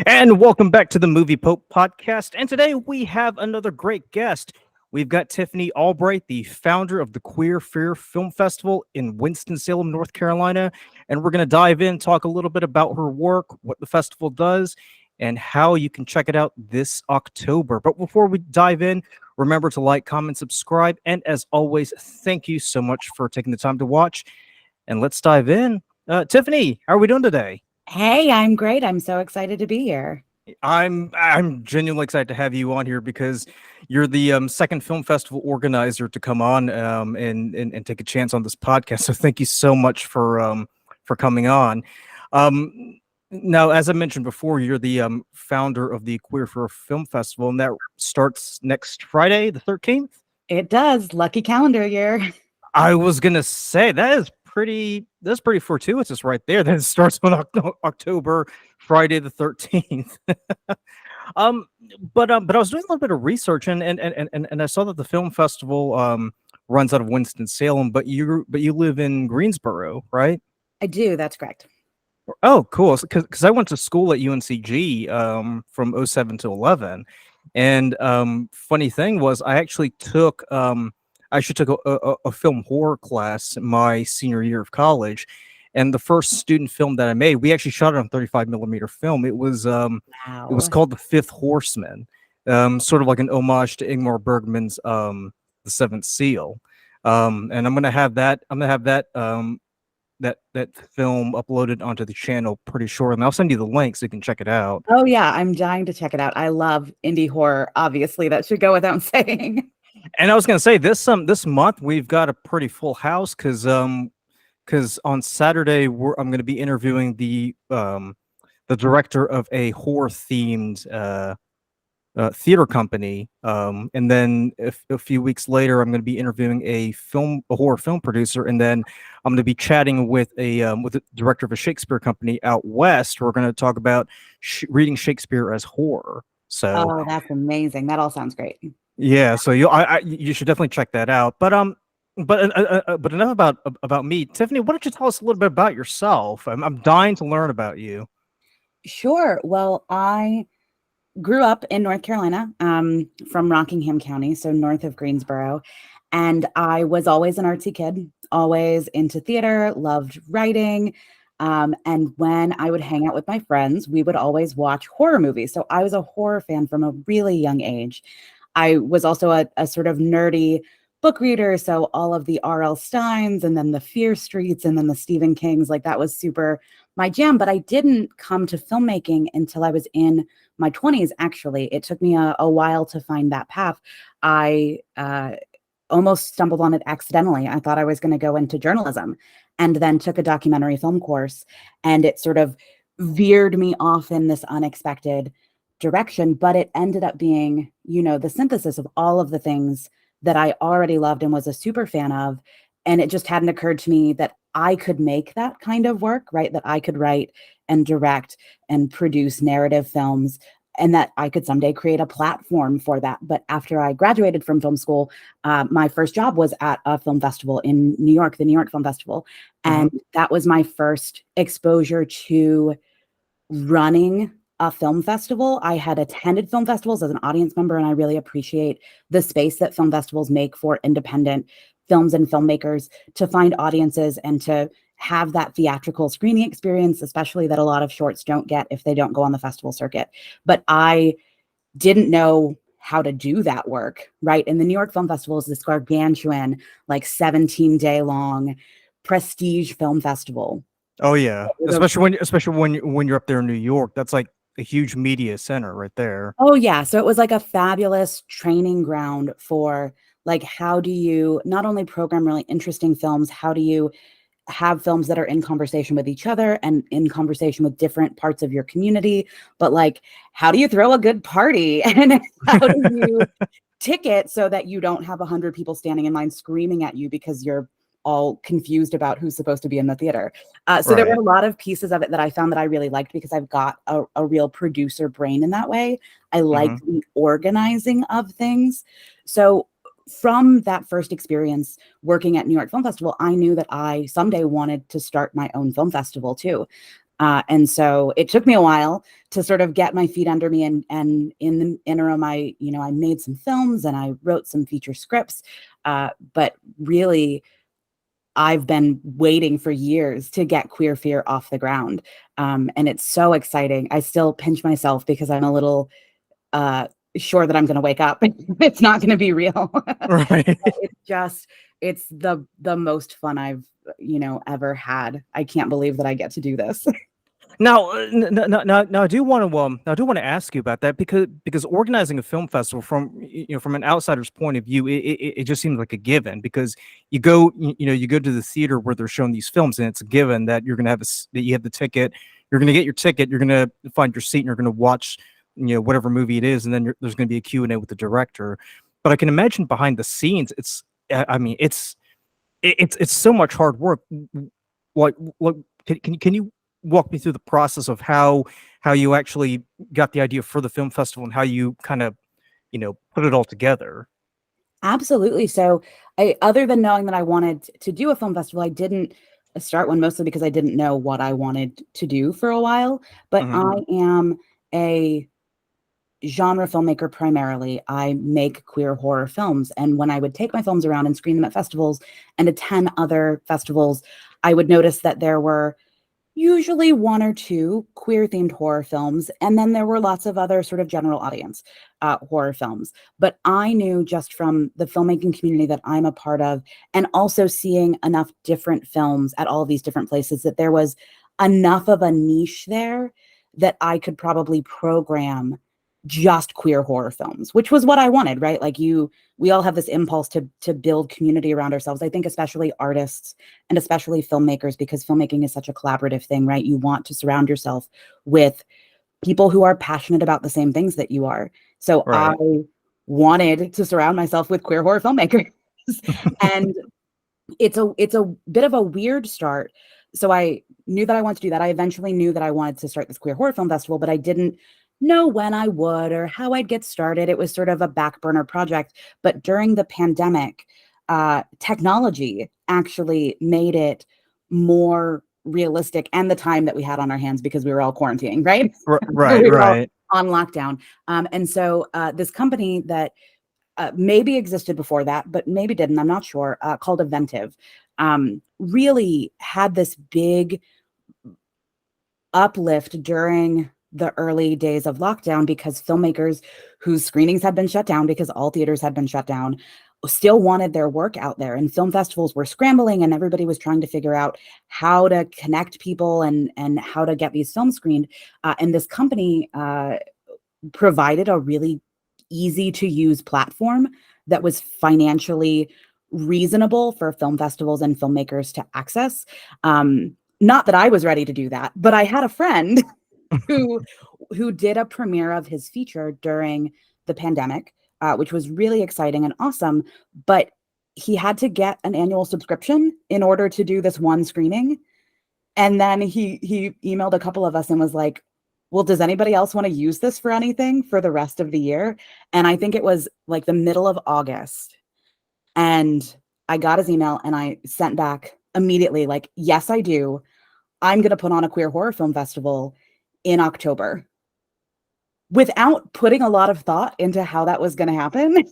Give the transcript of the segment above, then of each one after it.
And welcome back to the Movie Pope podcast. And today we have another great guest. We've got Tiffany Albright, the founder of the Queer Fear Film Festival in Winston-Salem, North Carolina. And we're going to dive in, talk a little bit about her work, what the festival does, and how you can check it out this October. But before we dive in, remember to like, comment, subscribe. And as always, thank you so much for taking the time to watch. And let's dive in. Tiffany, how are we doing today? Hey, I'm great. I'm so excited to be here. I'm genuinely excited to have you on here because you're the second film festival organizer to come on and take a chance on this podcast. So thank you so much for coming on. Now, as I mentioned before, you're the founder of the Queer for Film Festival, and that starts next Friday, the 13th. It does. Lucky calendar year. I was gonna say that's pretty fortuitous right there. That it starts on October, Friday the 13th. um, but I was doing a little bit of research and I saw that the film festival runs out of Winston-Salem, but you live in Greensboro, right? I do. That's correct. Oh, cool. Because I went to school at UNCG from '07 to 11, and funny thing was I actually took a film horror class my senior year of college, and the first student film that I made, we actually shot it on 35 millimeter film. It was Wow. called The Fifth Horseman, sort of like an homage to Ingmar Bergman's The Seventh Seal. And I'm gonna have that film uploaded onto the channel pretty shortly, and I'll send you the link so you can check it out. Oh, yeah. I'm dying to check it out. I love indie horror. Obviously, that should go without saying. And I was gonna say this month we've got a pretty full house because on Saturday I'm going to be interviewing the director of a horror themed theater company, and then a few weeks later I'm going to be interviewing a horror film producer, and then I'm going to be chatting with the director of a Shakespeare company out west. We're going to talk about reading Shakespeare as horror. So Oh, that's amazing. That all sounds great. yeah, so you should definitely check that out. But enough about me. Tiffany, why don't you tell us a little bit about yourself? I'm dying to learn about you. Sure. Well, I grew up in North Carolina, from Rockingham County, so north of Greensboro. And I was always an artsy kid, always into theater, loved writing. And when I would hang out with my friends, we would always watch horror movies. So I was a horror fan from a really young age. I was also a sort of nerdy book reader. So all of the R.L. Steins and then the Fear Streets and then the Stephen Kings, like that was super my jam. But I didn't come to filmmaking until I was in my 20s, actually. It took me a while to find that path. I almost stumbled on it accidentally. I thought I was going to go into journalism and then took a documentary film course, and it sort of veered me off in this unexpected direction, but it ended up being, the synthesis of all of the things that I already loved and was a super fan of. And it just hadn't occurred to me that I could make that kind of work, right? That I could write and direct and produce narrative films, and that I could someday create a platform for that. But after I graduated from film school, my first job was at a film festival in New York, the New York Film Festival. And that was my first exposure to running a film festival. I had attended film festivals as an audience member, and I really appreciate the space that film festivals make for independent films and filmmakers to find audiences and to have that theatrical screening experience, especially that a lot of shorts don't get if they don't go on the festival circuit. But I didn't know how to do that work, right? And the New York Film Festival is this gargantuan, like 17-day long prestige film festival. Oh yeah, especially when you're up there in New York, that's like a huge media center right there. Oh yeah, so it was like a fabulous training ground for like, how do you not only program really interesting films, how do you have films that are in conversation with each other and in conversation with different parts of your community, but like, how do you throw a good party and how do you ticket so that you don't have 100 people standing in line screaming at you because you're all confused about who's supposed to be in the theater. So there were a lot of pieces of it that I found that I really liked because I've got a real producer brain in that way. I like the organizing of things. So from that first experience working at New York Film Festival, I knew that I someday wanted to start my own film festival too. And so it took me a while to sort of get my feet under me. And in the interim, I made some films and I wrote some feature scripts. But really, I've been waiting for years to get Queer Fear off the ground. And it's so exciting. I still pinch myself because I'm a little sure that I'm going to wake up. It's not going to be real. Right. It's the most fun I've, ever had. I can't believe that I get to do this. Now, now, I do want to ask you about that because organizing a film festival from an outsider's point of view, it just seems like a given because you go to the theater where they're showing these films and it's a given that you're gonna have that you have the ticket, you're gonna get your ticket, you're gonna find your seat, and you're gonna watch whatever movie it is, and then there's gonna be a Q&A with the director. But I can imagine behind the scenes, I mean, it's so much hard work. What can you walk me through the process of how you actually got the idea for the film festival and how you kind of put it all together? Absolutely. So other than knowing that I wanted to do a film festival, I didn't start one mostly because I didn't know what I wanted to do for a while. But Mhm. I am a genre filmmaker primarily. I make queer horror films. And when I would take my films around and screen them at festivals and attend other festivals, I would notice that there were usually one or two queer themed horror films. And then there were lots of other sort of general audience horror films. But I knew just from the filmmaking community that I'm a part of, and also seeing enough different films at all these different places, that there was enough of a niche there that I could probably program just queer horror films, which was what I wanted, right? Like we all have this impulse to build community around ourselves. I think especially artists and especially filmmakers, because filmmaking is such a collaborative thing, right? You want to surround yourself with people who are passionate about the same things that you are. So I Right. wanted to surround myself with queer horror filmmakers. And it's a bit of a weird start. So I knew that I wanted to do that. I eventually knew that I wanted to start this queer horror film festival, but I didn't know when I would or how I'd get started. It was sort of a back burner project. But during the pandemic, technology actually made it more realistic, and the time that we had on our hands because we were all quarantining, right? Right. We were all Right. on lockdown. And so this company that maybe existed before that, but maybe didn't, I'm not sure, called Eventive, really had this big uplift during the early days of lockdown because filmmakers whose screenings had been shut down because all theaters had been shut down still wanted their work out there, and film festivals were scrambling and everybody was trying to figure out how to connect people and how to get these films screened. And this company provided a really easy to use platform that was financially reasonable for film festivals and filmmakers to access. Not that I was ready to do that, but I had a friend who did a premiere of his feature during the pandemic, which was really exciting and awesome. But he had to get an annual subscription in order to do this one screening. And then he emailed a couple of us and was like, well, does anybody else want to use this for anything for the rest of the year? And I think it was like the middle of August. And I got his email and I sent back immediately, like, yes, I do. I'm going to put on a queer horror film festival in October, without putting a lot of thought into how that was going to happen.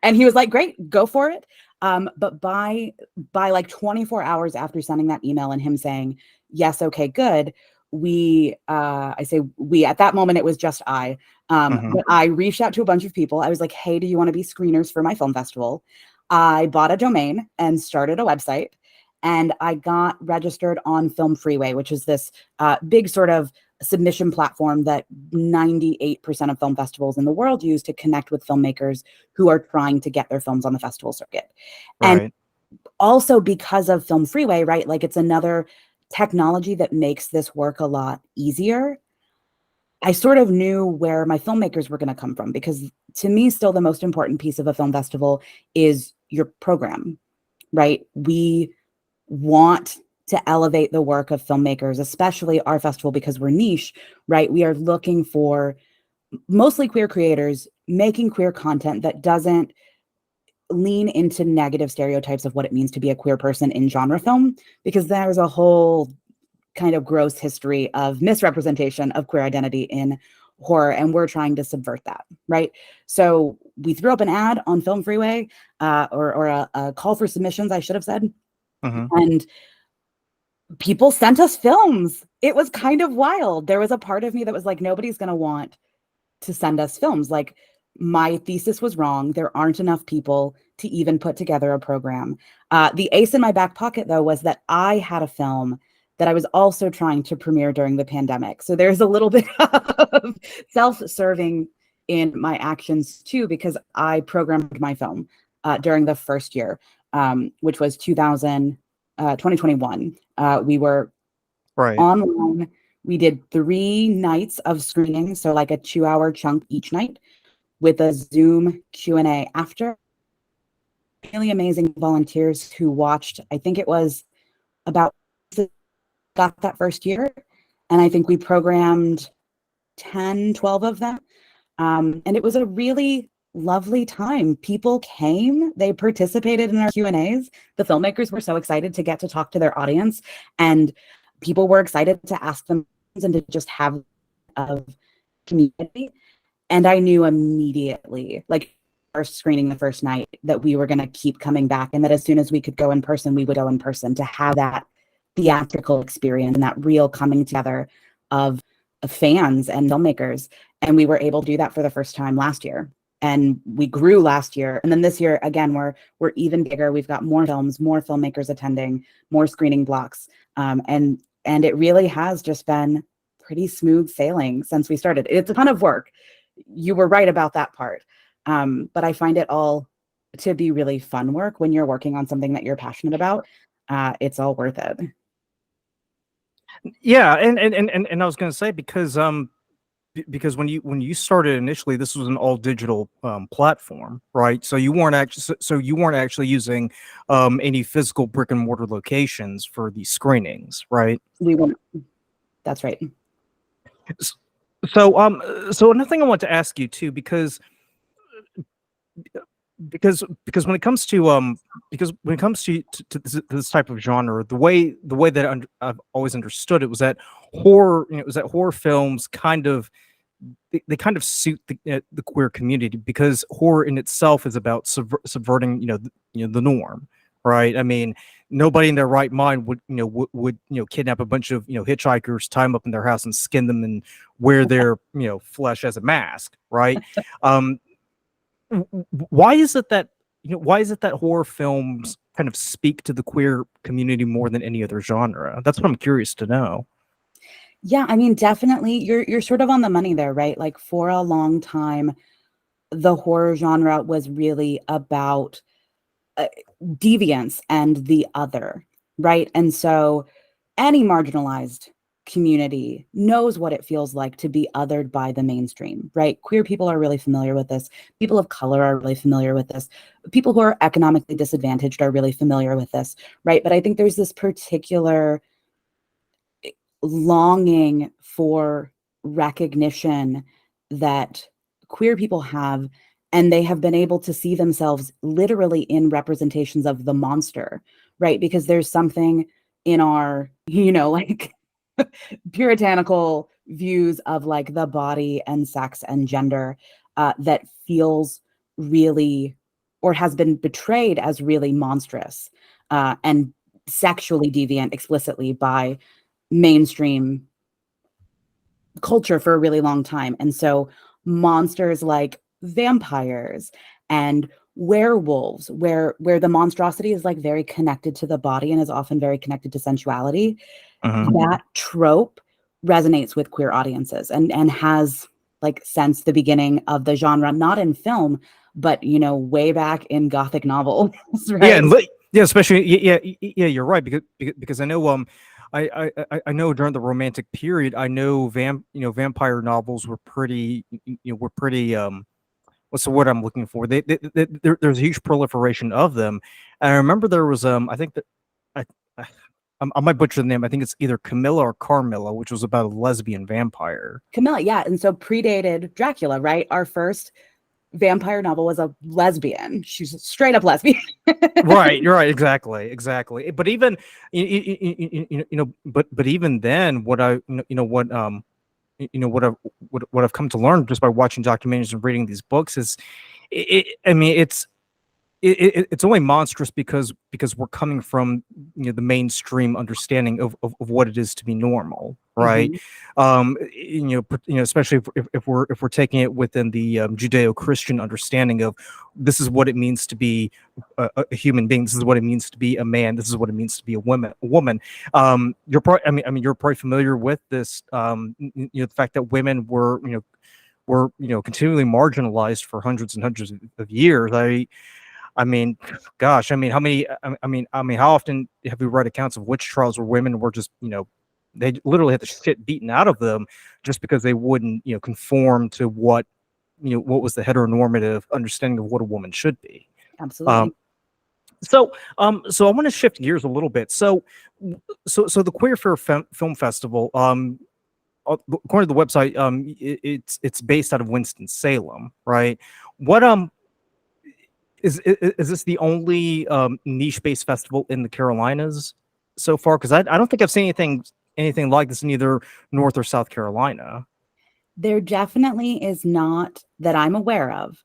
And he was like, great, go for it. But by like 24 hours after sending that email and him saying, yes, okay, good, I say we, at that moment, it was just Mhm. but I reached out to a bunch of people. I was like, hey, do you want to be screeners for my film festival? I bought a domain and started a website. And I got registered on Film Freeway, which is this big sort of submission platform that 98% of film festivals in the world use to connect with filmmakers who are trying to get their films on the festival circuit. And Right. also because of Film Freeway, right? Like, it's another technology that makes this work a lot easier. I sort of knew where my filmmakers were going to come from, because to me, still the most important piece of a film festival is your program, right? We want to elevate the work of filmmakers, especially our festival, because we're niche, right? We are looking for mostly queer creators making queer content that doesn't lean into negative stereotypes of what it means to be a queer person in genre film, because there's a whole kind of gross history of misrepresentation of queer identity in horror, and we're trying to subvert that, right? So we threw up an ad on Film Freeway, or a call for submissions, I should have said, and people sent us films. It was kind of wild. There was a part of me that was like, nobody's going to want to send us films. Like, my thesis was wrong. There aren't enough people to even put together a program. The ace in my back pocket, though, was that I had a film that I was also trying to premiere during the pandemic. So there's a little bit of self-serving in my actions too, because I programmed my film during the first year, which was 2021. We were online. We did 3 nights of screening, so like a 2-hour chunk each night, with a Zoom Q&A after. Really amazing volunteers who watched. I think it was about got that first year, and I think we programmed 10, 12 of them. And it was a really lovely time. People came, they participated in our Q&As. The filmmakers were so excited to get to talk to their audience, and people were excited to ask them and to just have a community. And I knew immediately, like first screening the first night, that we were going to keep coming back, and that as soon as we could go in person, we would go in person to have that theatrical experience and that real coming together of fans and filmmakers. And we were able to do that for the first time last year. And we grew last year. And then this year, again, we're even bigger. We've got more films, more filmmakers attending, more screening blocks. And it really has just been pretty smooth sailing since we started. It's a ton of work. You were right about that part. But I find it all to be really fun work when you're working on something that you're passionate about. It's all worth it. Yeah, and I was going to say, because when you started initially, this was an all digital platform, right? So you weren't actually using any physical brick and mortar locations for these screenings, right? We weren't. That's right. So another thing I want to ask you too, because when it comes to this type of genre, the way that I've always understood it was that horror films kind of they kind of suit the queer community, because horror in itself is about subverting the norm, right? I mean, nobody in their right mind would kidnap a bunch of hitchhikers, tie them up in their house, and skin them and wear their flesh as a mask, right? Why is it that horror films kind of speak to the queer community more than any other genre? That's what I'm curious to know. Yeah, I mean, definitely you're sort of on the money there, right? Like, for a long time, the horror genre was really about deviance and the other, right? And so any marginalized community knows what it feels like to be othered by the mainstream, right? Queer people are really familiar with this. People of color are really familiar with this. People who are economically disadvantaged are really familiar with this, right? But I think there's this particular longing for recognition that queer people have, and they have been able to see themselves literally in representations of the monster, right? Because there's something in our, like puritanical views of like the body and sex and gender that feels really, or has been betrayed as really monstrous and sexually deviant explicitly by mainstream culture for a really long time. And so monsters like vampires and werewolves, where the monstrosity is like very connected to the body and is often very connected to sensuality, that trope resonates with queer audiences and has, like, since the beginning of the genre, not in film, but way back in Gothic novels, right? Yeah, especially you're right, because I know I know during the Romantic period, I know vampire novels were pretty what's the word I'm looking for? There's a huge proliferation of them, and I remember there was I think that I might butcher the name. I think it's either Camilla or Carmilla, which was about a lesbian vampire. Camilla, yeah, and so predated Dracula, right? Our first vampire novel was a lesbian. She's a straight up lesbian. Right, you're right, exactly. But even but even then, what I what I've come to learn just by watching documentaries and reading these books is, I mean, it's only monstrous because we're coming from the mainstream understanding of what it is to be normal, right? Mhm. Especially if we're taking it within the Judeo-Christian understanding of this is what it means to be a human being. This is what it means to be a man. This is what it means to be a woman. You're probably, you're probably familiar with this. The fact that women were continually marginalized for hundreds and hundreds of years. I mean, gosh, how many? How often have we read accounts of witch trials where women were just, they literally had the shit beaten out of them just because they wouldn't, conform to what was the heteronormative understanding of what a woman should be. Absolutely. So I want to shift gears a little bit. So the Queer Fair Film Festival, according to the website, it's based out of Winston-Salem, right? What is this the only niche-based festival in the Carolinas so far? Because I don't think I've seen anything like this in either North or South Carolina. There definitely is not, that I'm aware of,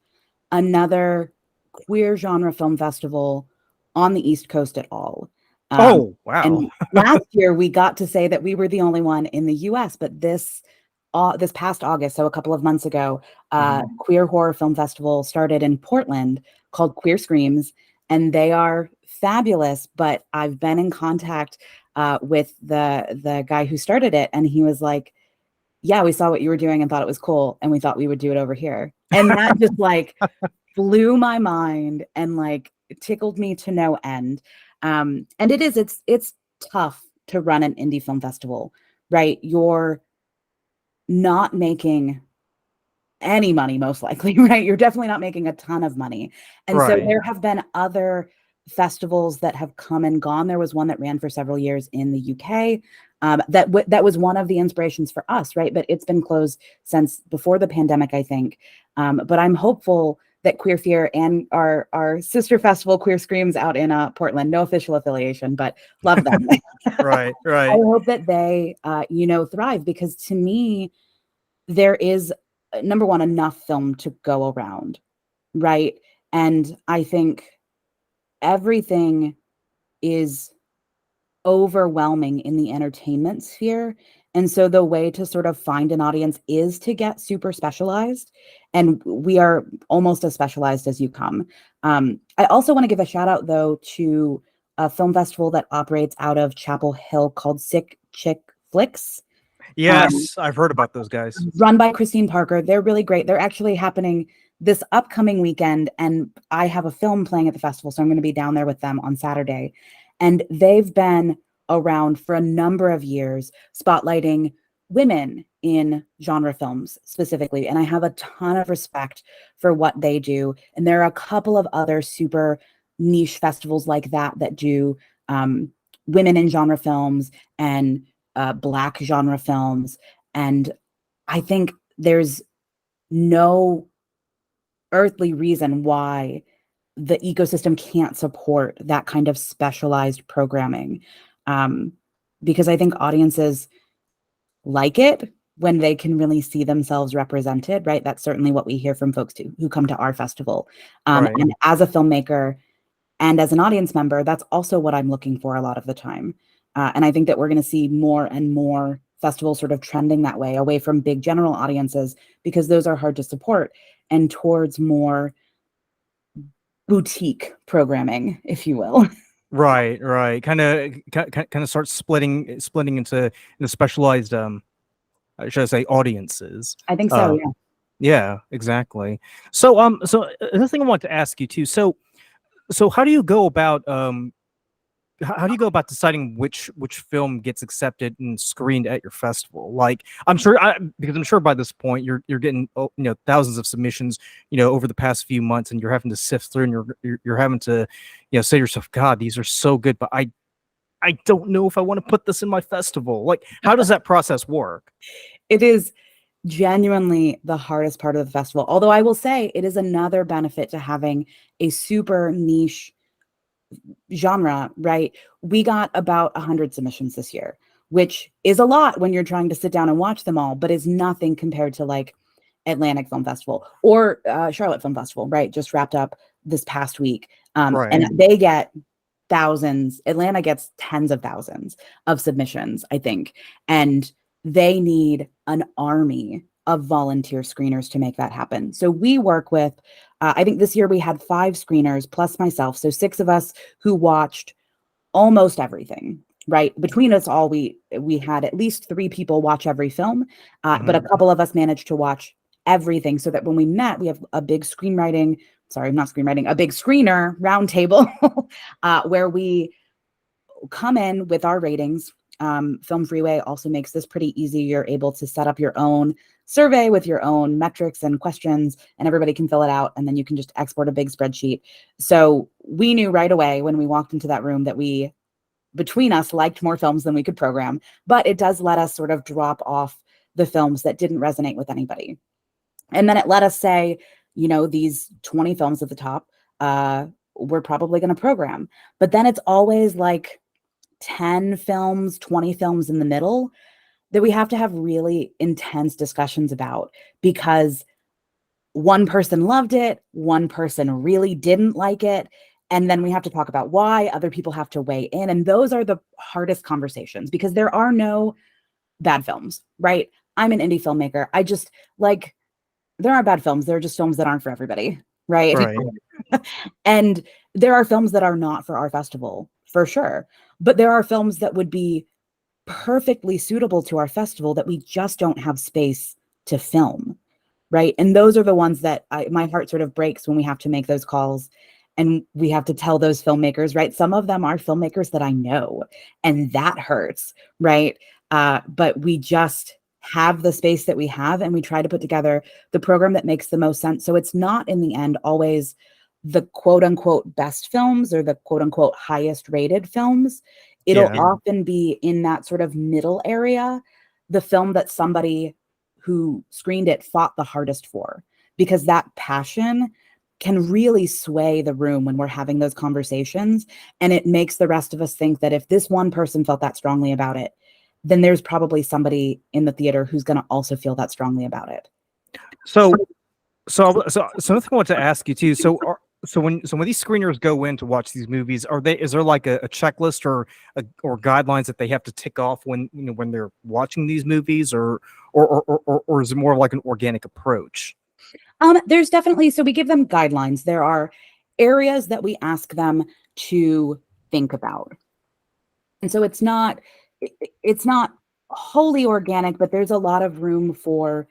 another queer genre film festival on the East Coast at all. Oh, wow. And last year we got to say that we were the only one in the US, but this past August, so a couple of months ago, Queer Horror Film Festival started in Portland called Queer Screams, and they are fabulous. But I've been in contact with the guy who started it, and he was like, yeah, we saw what you were doing and thought it was cool, and we thought we would do it over here. And that just like blew my mind and like tickled me to no end. And it's tough to run an indie film festival, right? You're not making any money, most likely, right? You're definitely not making a ton of money. And so there have been other festivals that have come and gone. There was one that ran for several years in the UK. That was one of the inspirations for us, right? But it's been closed since before the pandemic, I think. But I'm hopeful that Queer Fear and our sister festival, Queer Screams, out in Portland, no official affiliation, but love them. Right. I hope that they, thrive, because to me, there is, number one, enough film to go around, right? And I think everything is overwhelming in the entertainment sphere. And so the way to sort of find an audience is to get super specialized. And we are almost as specialized as you come. I also want to give a shout out, though, to a film festival that operates out of Chapel Hill called Sick Chick Flicks. Yes, I've heard about those guys. Run by Christine Parker. They're really great. They're actually happening this upcoming weekend, and I have a film playing at the festival, so I'm going to be down there with them on Saturday. And they've been around for a number of years, spotlighting women in genre films specifically. And I have a ton of respect for what they do. And there are a couple of other super niche festivals like that do women in genre films and Black genre films. And I think there's no earthly reason why the ecosystem can't support that kind of specialized programming. Because I think audiences like it when they can really see themselves represented, right? That's certainly what we hear from folks who come to our festival. And as a filmmaker and as an audience member, that's also what I'm looking for a lot of the time. And I think that we're going to see more and more festivals sort of trending that way, away from big general audiences, because those are hard to support, and towards more boutique programming, if you will. Right. Kind of start splitting into specialized, should I say, audiences. I think so. Yeah. Yeah, exactly. So another thing I want to ask you too. So how do you go about deciding which film gets accepted and screened at your festival? Like, because I'm sure by this point you're getting thousands of submissions over the past few months, and you're having to sift through, and you're having to say to yourself, God, these are so good, but I don't know if I want to put this in my festival. Like, how does that process work? It is genuinely the hardest part of the festival. Although I will say it is another benefit to having a super niche genre, right? We got about 100 submissions this year, which is a lot when you're trying to sit down and watch them all, but is nothing compared to like Atlantic Film Festival or Charlotte Film Festival, right? Just wrapped up this past week. Right. And they get thousands. Atlanta gets tens of thousands of submissions, I think. And they need an army of volunteer screeners to make that happen. So we work with, I think this year we had 5 screeners plus myself. So 6 of us who watched almost everything, right? Between us all, we had at least 3 people watch every film, but a couple of us managed to watch everything so that when we met, we have a big a big screener roundtable where we come in with our ratings. Film Freeway also makes this pretty easy. You're able to set up your own survey with your own metrics and questions, and everybody can fill it out, and then you can just export a big spreadsheet. So we knew right away when we walked into that room that we, between us, liked more films than we could program, but it does let us sort of drop off the films that didn't resonate with anybody. And then it let us say, you know, these 20 films at the top, we're probably going to program. But then it's always like 10 films, 20 films in the middle that we have to have really intense discussions about, because one person loved it, one person really didn't like it, and then we have to talk about why. Other people have to weigh in, and those are the hardest conversations because there are no bad films, right? I'm an indie filmmaker. I just like, there aren't bad films. There are just films that aren't for everybody, right? Right. And there are films that are not for our festival, for sure. But there are films that would be perfectly suitable to our festival that we just don't have space to film, right? And those are the ones that my heart sort of breaks when we have to make those calls and we have to tell those filmmakers, right? Some of them are filmmakers that I know, and that hurts, right? But we just have the space that we have, and we try to put together the program that makes the most sense. So it's not in the end always the quote unquote best films or the quote unquote highest rated films. It'll often be in that sort of middle area, the film that somebody who screened it fought the hardest for, because that passion can really sway the room when we're having those conversations. And it makes the rest of us think that if this one person felt that strongly about it, then there's probably somebody in the theater who's going to also feel that strongly about it. So another thing I want to ask you too. So when these screeners go in to watch these movies, is there like a checklist or guidelines that they have to tick off when when they're watching these movies, or is it more of like an organic approach? There's definitely, so we give them guidelines. There are areas that we ask them to think about. And so it's not wholly organic, but there's a lot of room for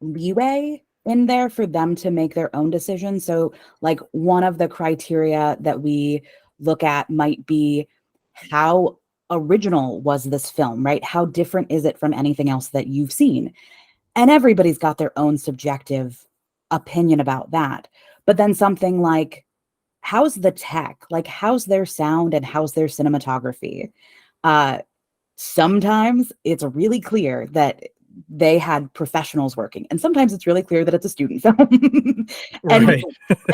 leeway in there for them to make their own decisions. So like one of the criteria that we look at might be, how original was this film, right? How different is it from anything else that you've seen? And everybody's got their own subjective opinion about that. But then something like, how's the tech? Like, how's their sound and how's their cinematography? Sometimes it's really clear that they had professionals working, and sometimes it's really clear that it's a student film. Right.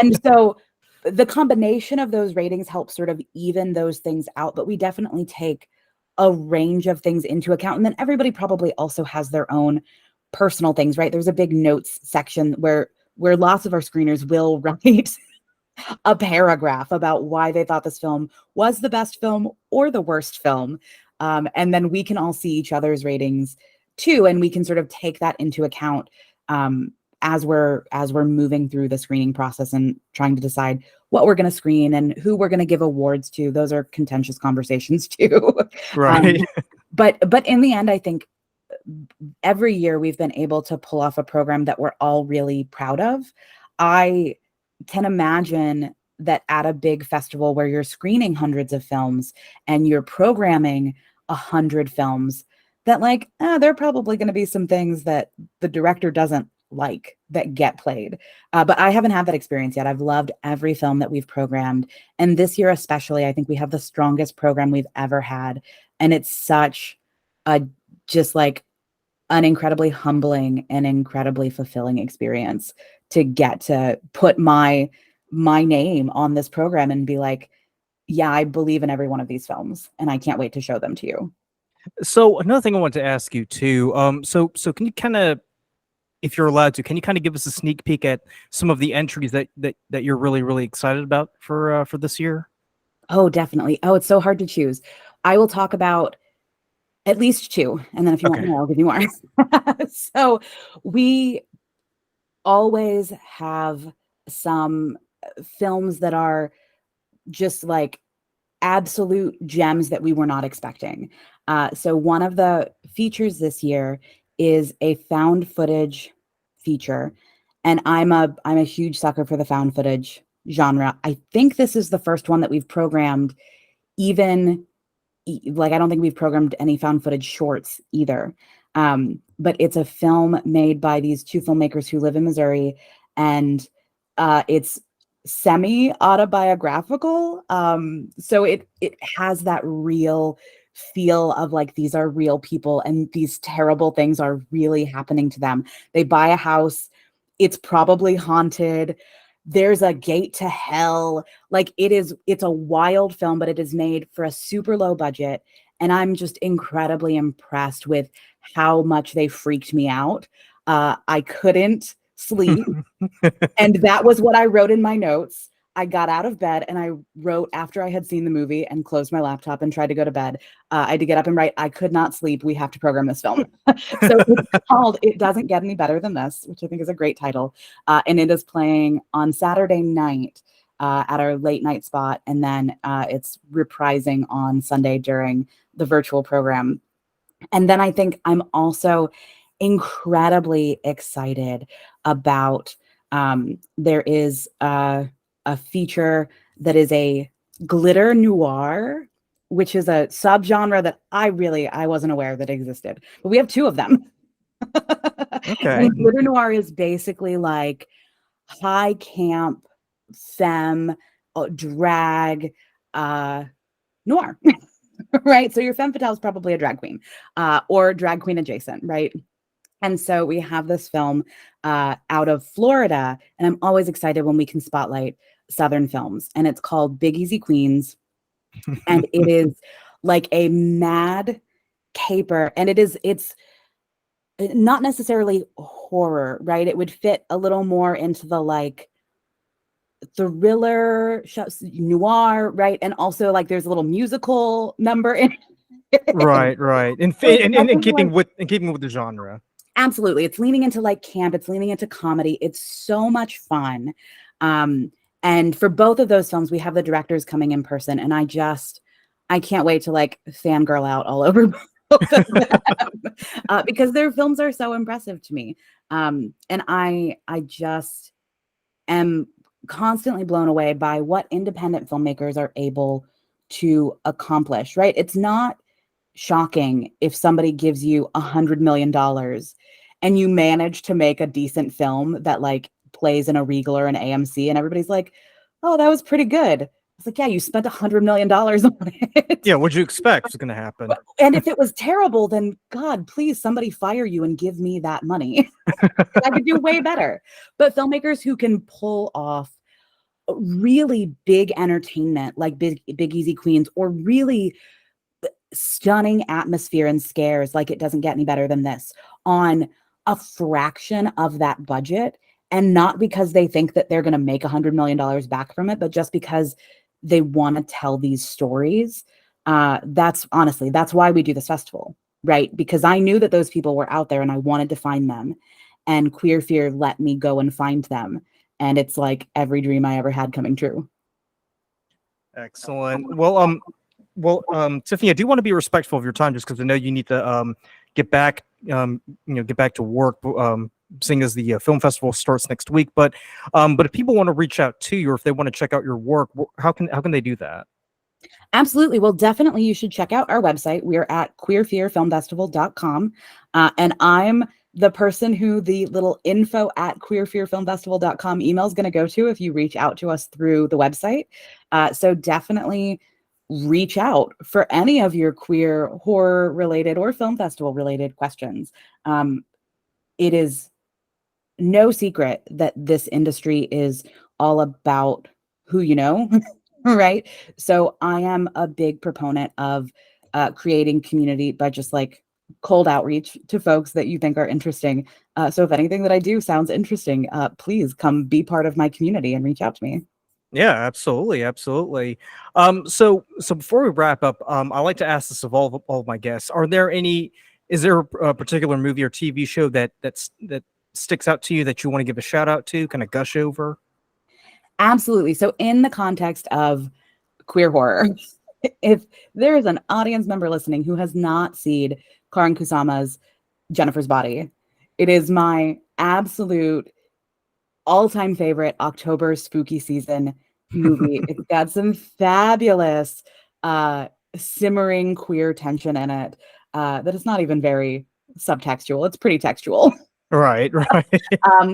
And so the combination of those ratings helps sort of even those things out, but we definitely take a range of things into account. And then everybody probably also has their own personal things, right? There's a big notes section where lots of our screeners will write a paragraph about why they thought this film was the best film or the worst film. And then we can all see each other's ratings too, and we can sort of take that into account as we're moving through the screening process and trying to decide what we're going to screen and who we're going to give awards to. Those are contentious conversations too. Right. But in the end, I think every year we've been able to pull off a program that we're all really proud of. I can imagine that at a big festival where you're screening hundreds of films and you're programming 100 films, that like, there are probably going to be some things that the director doesn't like that get played. But I haven't had that experience yet. I've loved every film that we've programmed. And this year especially, I think we have the strongest program we've ever had. And it's such a just like an incredibly humbling and incredibly fulfilling experience to get to put my name on this program and be like, yeah, I believe in every one of these films and I can't wait to show them to you. So another thing I wanted to ask you too. So can you kind of, if you're allowed to, can you kind of give us a sneak peek at some of the entries that you're really excited about for this year? Oh, definitely. Oh, it's so hard to choose. I will talk about at least two, and then if you want Okay. more, I'll give you more. So we always have some films that are just like absolute gems that we were not expecting. So one of the features this year is a found footage feature, and I'm a huge sucker for the found footage genre. I think this is the first one that we've programmed. Even like I don't think we've programmed any found footage shorts either. But it's a film made by these two filmmakers who live in Missouri, and it's semi autobiographical. So it has that real feel of like these are real people and these terrible things are really happening to them. They buy a house, it's probably haunted. There's a gate to hell. Like it's a wild film, but it is made for a super low budget. And I'm just incredibly impressed with how much they freaked me out. I couldn't sleep. And that was what I wrote in my notes. I got out of bed and I wrote after I had seen the movie and closed my laptop and tried to go to bed. I had to get up and write, I could not sleep. We have to program this film. So it's called It Doesn't Get Any Better Than This, which I think is a great title. And it is playing on Saturday night at our late night spot. And then it's reprising on Sunday during the virtual program. And then I think I'm also incredibly excited about there is a feature that is a glitter noir, which is a subgenre that I wasn't aware that existed. But we have two of them. Okay. And glitter noir is basically like high camp femme drag noir. Right? So your femme fatale is probably a drag queen or drag queen adjacent, right? And so we have this film out of Florida, and I'm always excited when we can spotlight Southern films. And it's called Big Easy Queens, and it is like a mad caper, and it's not necessarily horror, right? It would fit a little more into the like thriller, noir, right? And also like there's a little musical number in it. Right. In keeping with the genre. Absolutely. It's leaning into like camp, it's leaning into comedy. It's so much fun. And for both of those films, we have the directors coming in person, and I can't wait to like fangirl out all over both of them because their films are so impressive to me. And I just am constantly blown away by what independent filmmakers are able to accomplish, right? It's not shocking if somebody gives you $100 million and you manage to make a decent film that like plays in a Regal or an AMC and everybody's like, oh, that was pretty good. It's like, yeah, you spent $100 million on it. Yeah, what'd you expect was going to happen? And if it was terrible, then God, please somebody fire you and give me that money. I could do way better. But filmmakers who can pull off really big entertainment like Big Easy Queens, or really stunning atmosphere and scares like It Doesn't Get Any Better Than This, on a fraction of that budget, and not because they think that they're going to make $100 million back from it, but just because they want to tell these stories. That's why we do this festival, right? Because I knew that those people were out there and I wanted to find them, and Queer Fear let me go and find them. And it's like every dream I ever had coming true. Excellent. Well, Tiffany, I do want to be respectful of your time, just because I know you need to get back, get back to work. Seeing as the film festival starts next week, but if people want to reach out to you, or if they want to check out your work, how can they do that? Absolutely. Well, definitely you should check out our website. We're at queerfearfilmfestival.com. And I'm the person who the little info@queerfearfilmfestival.com email is going to go to if you reach out to us through the website. So definitely reach out for any of your queer, horror related or film festival related questions. It is no secret that this industry is all about who you know, right? So I am a big proponent of creating community by just like cold outreach to folks that you think are interesting. So if anything that I do sounds interesting, please come be part of my community and reach out to me. Yeah, absolutely, absolutely. So before we wrap up, I like to ask this of all of my guests: Are there any? Is there a particular movie or TV show that sticks out to you that you want to give a shout out to, kind of gush over? Absolutely. So in the context of queer horror, if there is an audience member listening who has not seen Karan Kusama's Jennifer's Body, it is my absolute all-time favorite October spooky season movie. It's got some fabulous simmering queer tension in it that is not even very subtextual. It's pretty textual. Right, right.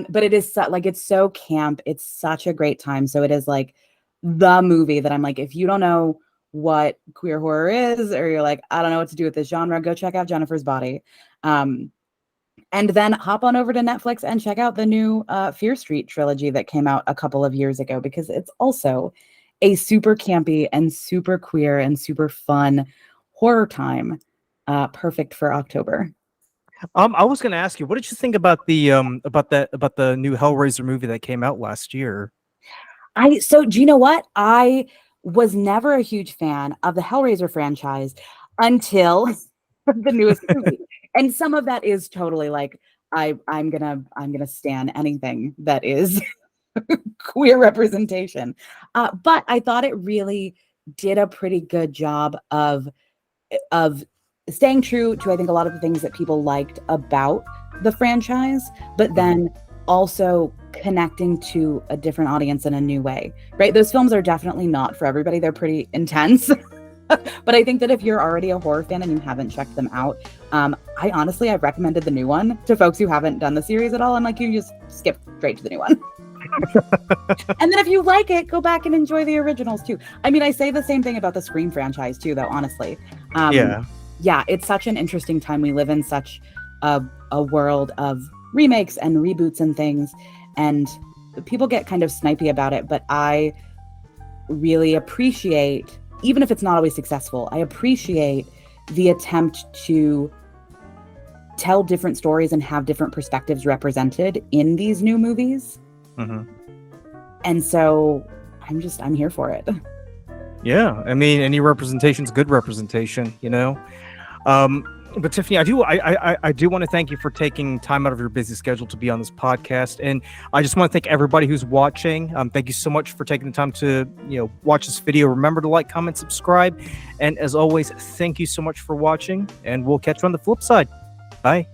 But it is like it's so camp. It's such a great time. So it is like the movie that I'm like, if you don't know what queer horror is, or you're like, I don't know what to do with this genre, go check out Jennifer's Body. And then hop on over to Netflix and check out the new Fear Street trilogy that came out a couple of years ago, because it's also a super campy and super queer and super fun horror time, perfect for October. I was going to ask you, what did you think about the new Hellraiser movie that came out last year? So do you know what? I was never a huge fan of the Hellraiser franchise until the newest movie. And some of that is totally like I'm gonna stand anything that is queer representation. But I thought it really did a pretty good job of staying true to, I think, a lot of the things that people liked about the franchise, but then also connecting to a different audience in a new way, right? Those films are definitely not for everybody. They're pretty intense. But I think that if you're already a horror fan and you haven't checked them out, I've recommended the new one to folks who haven't done the series at all. I'm like, you just skip straight to the new one. And then if you like it, go back and enjoy the originals too. I mean, I say the same thing about the Scream franchise too, though, honestly. Yeah, it's such an interesting time. We live in such a world of remakes and reboots and things, and people get kind of snipey about it, but I really appreciate, even if it's not always successful, I appreciate the attempt to tell different stories and have different perspectives represented in these new movies. And so I'm here for it. Yeah, I mean, any representation is good representation, you know. But Tiffany, I do want to thank you for taking time out of your busy schedule to be on this podcast, and I just want to thank everybody who's watching. Thank you so much for taking the time to watch this video. Remember to like, comment, subscribe, and as always, thank you so much for watching, and we'll catch you on the flip side. Bye.